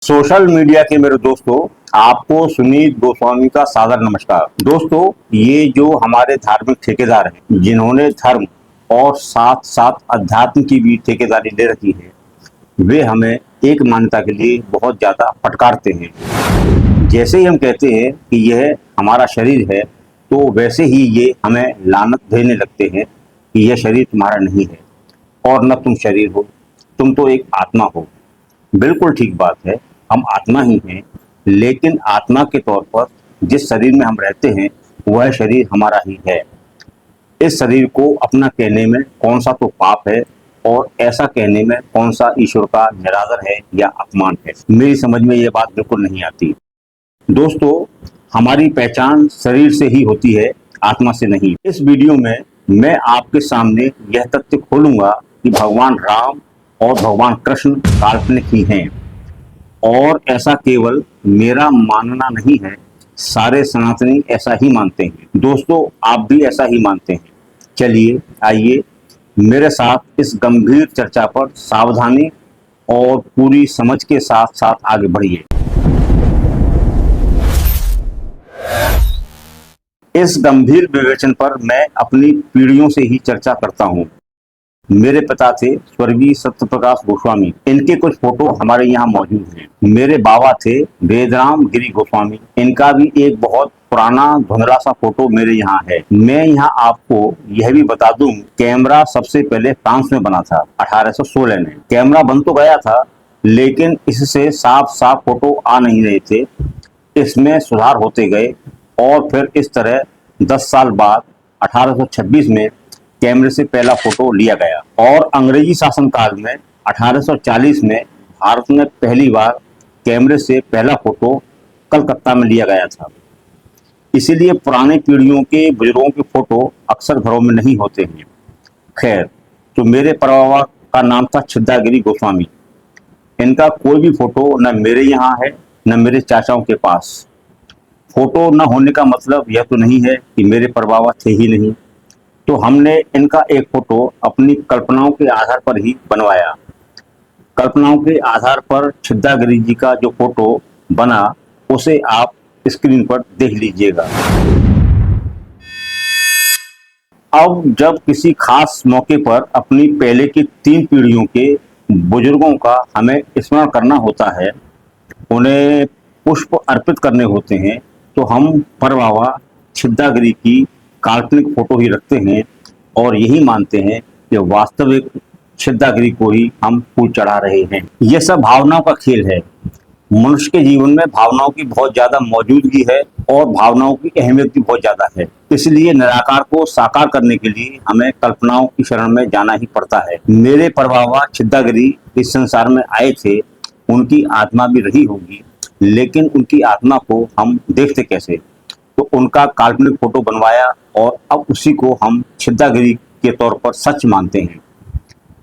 Social media के मेरे दोस्तों, आपको सुनीत गोस्वामी का सादर नमस्कार। दोस्तों, ये जो हमारे धार्मिक ठेकेदार हैं, जिन्होंने धर्म और साथ साथ अध्यात्म की भी ठेकेदारी ले रखी है, वे हमें एक मान्यता के लिए बहुत ज्यादा फटकारते हैं। जैसे ही हम कहते हैं कि यह हमारा शरीर है, तो वैसे ही ये हमें लानत देने लगते हैं कि यह शरीर तुम्हारा नहीं है और न तुम शरीर हो, तुम तो एक आत्मा हो। बिल्कुल ठीक बात है, हम आत्मा ही हैं, लेकिन आत्मा के तौर पर जिस शरीर में हम रहते हैं वह शरीर हमारा ही है। इस शरीर को अपना कहने में कौन सा तो पाप है, और ऐसा कहने में कौन सा ईश्वर का निरादर है या अपमान है। मेरी समझ में ये बात बिल्कुल नहीं आती। दोस्तों, हमारी पहचान शरीर से ही होती है, आत्मा से नहीं। इस वीडियो में मैं आपके सामने यह तथ्य खोलूंगा कि भगवान राम और भगवान कृष्ण काल्पनिक ही हैं, और ऐसा केवल मेरा मानना नहीं है, सारे सनातनी ऐसा ही मानते हैं। दोस्तों, आप भी ऐसा ही मानते हैं। चलिए, आइए मेरे साथ इस गंभीर चर्चा पर सावधानी और पूरी समझ के साथ साथ आगे बढ़िए। इस गंभीर विवेचन पर मैं अपनी पीढ़ियों से ही चर्चा करता हूँ। मेरे पिता थे स्वर्गीय सत्यप्रकाश गोस्वामी। इनके कुछ फोटो हमारे यहाँ मौजूद हैं। मेरे बाबा थे वेदराम गिरी गोस्वामी। इनका भी एक बहुत पुराना धुंधला सा फोटो मेरे यहाँ है। मैं यहाँ आपको यह भी बता दूं, कैमरा सबसे पहले फ्रांस में बना था 1816 में। कैमरा बन तो गया था, लेकिन इससे साफ साफ फोटो आ नहीं रहे थे। इसमें सुधार होते गए और फिर इस तरह 10 साल बाद 1826 में कैमरे से पहला फोटो लिया गया, और अंग्रेजी शासनकाल में 1840 में भारत में पहली बार कैमरे से पहला फोटो कलकत्ता में लिया गया था। इसीलिए पुरानी पीढ़ियों के बुजुर्गों के फोटो अक्सर घरों में नहीं होते हैं। खैर, तो मेरे परबाबा का नाम था छिद्दागिरी गोस्वामी। इनका कोई भी फोटो न मेरे यहाँ है न मेरे चाचाओं के पास। फोटो न होने का मतलब यह तो नहीं है कि मेरे परबाबा थे ही नहीं। तो हमने इनका एक फोटो अपनी कल्पनाओं के आधार पर ही बनवाया। कल्पनाओं के आधार पर छिद्दागिरी जी का जो फोटो बना, उसे आप स्क्रीन पर देख लीजिएगा। अब जब किसी खास मौके पर अपनी पहले की 3 पीढ़ियों के बुजुर्गों का हमें स्मरण करना होता है, उन्हें पुष्प अर्पित करने होते हैं, तो हम परबाबा छिद्दागिरी की काल्पनिक फोटो ही रखते हैं और यही मानते हैं कि वास्तविक छिद्दागिरी को ही हम फूल चढ़ा रहे हैं। यह सब भावनाओं का खेल है। मनुष्य के जीवन में भावनाओं की बहुत ज्यादा मौजूदगी है और भावनाओं की अहमियत भी बहुत ज्यादा है। इसलिए निराकार को साकार करने के लिए हमें कल्पनाओं की शरण में जाना ही पड़ता है। मेरे परबाबा छिद्दागिरी इस संसार में आए थे, उनकी आत्मा भी रही होगी, लेकिन उनकी आत्मा को हम देखते कैसे? तो उनका काल्पनिक फोटो बनवाया और अब उसी को हम छिद्दागिरी के तौर पर सच मानते हैं।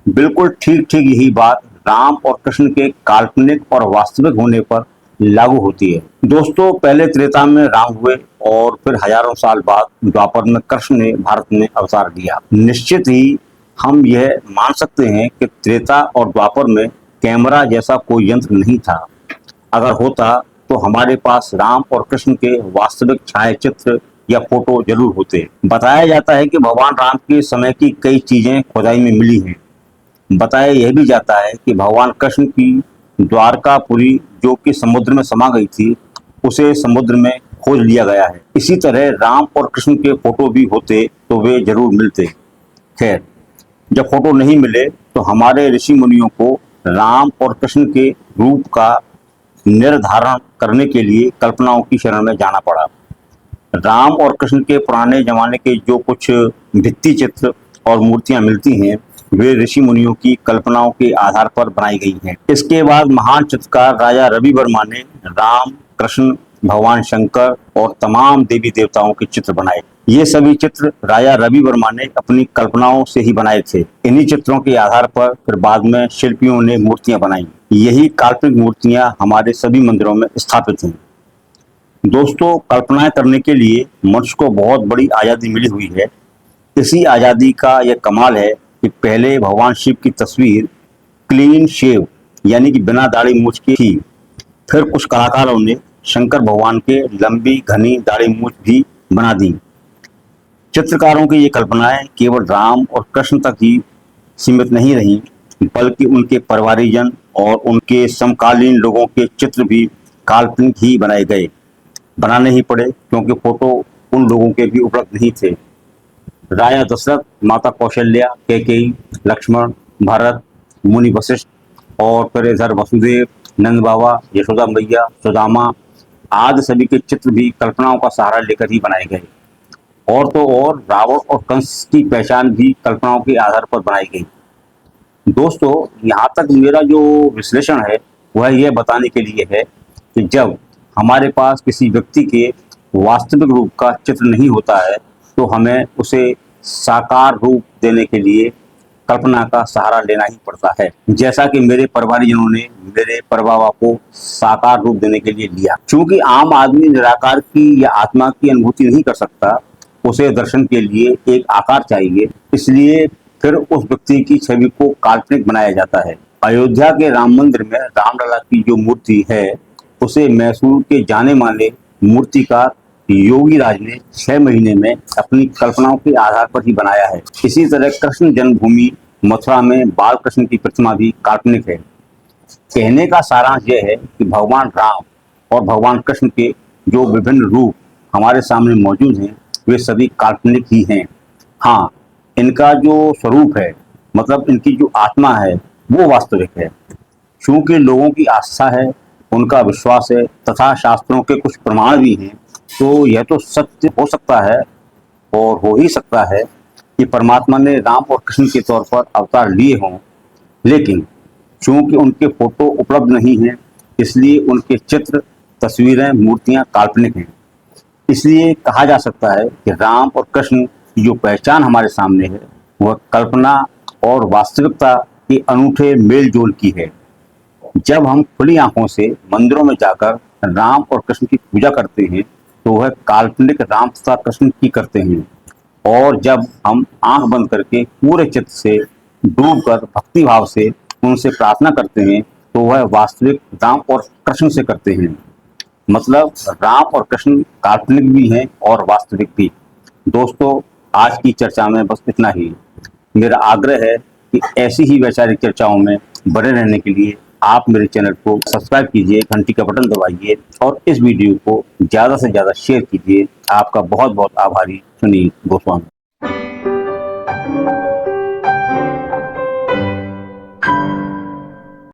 बिल्कुल ठीक ठीक यही बात राम और कृष्ण के काल्पनिक और वास्तविक होने पर लागू होती है। दोस्तों, पहले त्रेता में राम हुए और फिर हजारों साल बाद द्वापर में कृष्ण ने भारत में अवतार लिया। निश्चित ही हम यह मान सकते हैं कि त्रेता और द्वापर में कैमरा जैसा कोई यंत्र नहीं था। अगर होता तो हमारे पास राम और कृष्ण के वास्तविक छायाचित्र या फोटो जरूर होते। बताया जाता है कि भगवान राम के समय की कई चीजें खुदाई में मिली हैं। बताया यह भी जाता है कि भगवान कृष्ण की द्वारकापुरी, जो कि समुद्र में समा गई थी, उसे समुद्र में खोज लिया गया है। इसी तरह राम और कृष्ण के फोटो भी होते तो वे जरूर मिलते। खैर, जब फोटो नहीं मिले तो हमारे ऋषि मुनियों को राम और कृष्ण के रूप का निर्धारण करने के लिए कल्पनाओं की शरण में जाना पड़ा। राम और कृष्ण के पुराने जमाने के जो कुछ भित्ति चित्र और मूर्तियां मिलती हैं, वे ऋषि मुनियों की कल्पनाओं के आधार पर बनाई गई हैं। इसके बाद महान चित्रकार राजा रवि वर्मा ने राम, कृष्ण, भगवान शंकर और तमाम देवी देवताओं के चित्र बनाए। ये सभी चित्र राजा रवि वर्मा ने अपनी कल्पनाओं से ही बनाए थे। इन्हीं चित्रों के आधार पर फिर बाद में शिल्पियों ने मूर्तियां बनाई। यही काल्पनिक मूर्तियां हमारे सभी मंदिरों में स्थापित हैं। दोस्तों, कल्पनाएं करने के लिए मनुष्य को बहुत बड़ी आजादी मिली हुई है। इसी आजादी का यह कमाल है कि पहले भगवान शिव की तस्वीर क्लीन शेव यानी कि बिना दाढ़ी मूछ की थी, फिर कुछ कलाकारों ने शंकर भगवान के लंबी घनी दाढ़ी मूछ भी बना दी। चित्रकारों की ये कल्पनाएं केवल राम और कृष्ण तक ही सीमित नहीं रहीं, बल्कि उनके परिवारीजन और उनके समकालीन लोगों के चित्र भी काल्पनिक ही बनाए गए, बनाने ही पड़े, क्योंकि फोटो उन लोगों के भी उपलब्ध नहीं थे। राजा दशरथ, माता कौशल्या, कैकेयी, लक्ष्मण, भरत, मुनि वशिष्ठ और फिर इधर वसुदेव, नंद बाबा, यशोदा मैया, सुदामा आदि सभी के चित्र भी कल्पनाओं का सहारा लेकर ही बनाए गए। और तो और रावण और कंस की पहचान भी कल्पनाओं के आधार पर बनाई गई। दोस्तों, यहाँ तक मेरा जो विश्लेषण है वह यह बताने के लिए है कि जब हमारे पास किसी व्यक्ति के वास्तविक रूप का चित्र नहीं होता है, तो हमें उसे साकार रूप देने के लिए कल्पना का सहारा लेना ही पड़ता है। जैसा कि मेरे परिवारजनों ने मेरे परबाबा को साकार रूप देने के लिए लिया। चूंकि आम आदमी निराकार की या आत्मा की अनुभूति नहीं कर सकता, उसे दर्शन के लिए एक आकार चाहिए, इसलिए फिर उस व्यक्ति की छवि को काल्पनिक बनाया जाता है। अयोध्या के राम मंदिर में रामलला की जो मूर्ति है, उसे मैसूर के जाने माने मूर्तिकार योगी राज ने 6 महीने में अपनी कल्पनाओं के आधार पर ही बनाया है। इसी तरह कृष्ण जन्मभूमि मथुरा में बाल कृष्ण की प्रतिमा भी काल्पनिक है। कहने का सारांश यह है कि भगवान राम और भगवान कृष्ण के जो विभिन्न रूप हमारे सामने मौजूद हैं, वे सभी काल्पनिक ही हैं। हाँ, इनका जो स्वरूप है, मतलब इनकी जो आत्मा है, वो वास्तविक है। चूंकि लोगों की आस्था है, उनका विश्वास है तथा शास्त्रों के कुछ प्रमाण भी हैं, तो यह तो सत्य हो सकता है और हो ही सकता है कि परमात्मा ने राम और कृष्ण के तौर पर अवतार लिए हों, लेकिन चूंकि उनके फोटो उपलब्ध नहीं हैं, इसलिए उनके चित्र, तस्वीरें, मूर्तियां काल्पनिक हैं। इसलिए कहा जा सकता है कि राम और कृष्ण की जो पहचान हमारे सामने है, वह कल्पना और वास्तविकता के अनूठे मेल जोल की है। जब हम खुली आंखों से मंदिरों में जाकर राम और कृष्ण की पूजा करते हैं, तो वह काल्पनिक राम तथा कृष्ण की करते हैं, और जब हम आंख बंद करके पूरे चित्त से डूबकर भक्ति भाव से उनसे प्रार्थना करते हैं, तो वह वास्तविक राम और कृष्ण से करते हैं। मतलब राम और कृष्ण काल्पनिक भी हैं और वास्तविक भी। दोस्तों, आज की चर्चा में बस इतना ही। मेरा आग्रह है कि ऐसी ही वैचारिक चर्चाओं में बने रहने के लिए आप मेरे चैनल को सब्सक्राइब कीजिए, घंटी का बटन दबाइए और इस वीडियो को ज़्यादा से ज़्यादा शेयर कीजिए। आपका बहुत बहुत आभारी, सुनील गोस्वामी।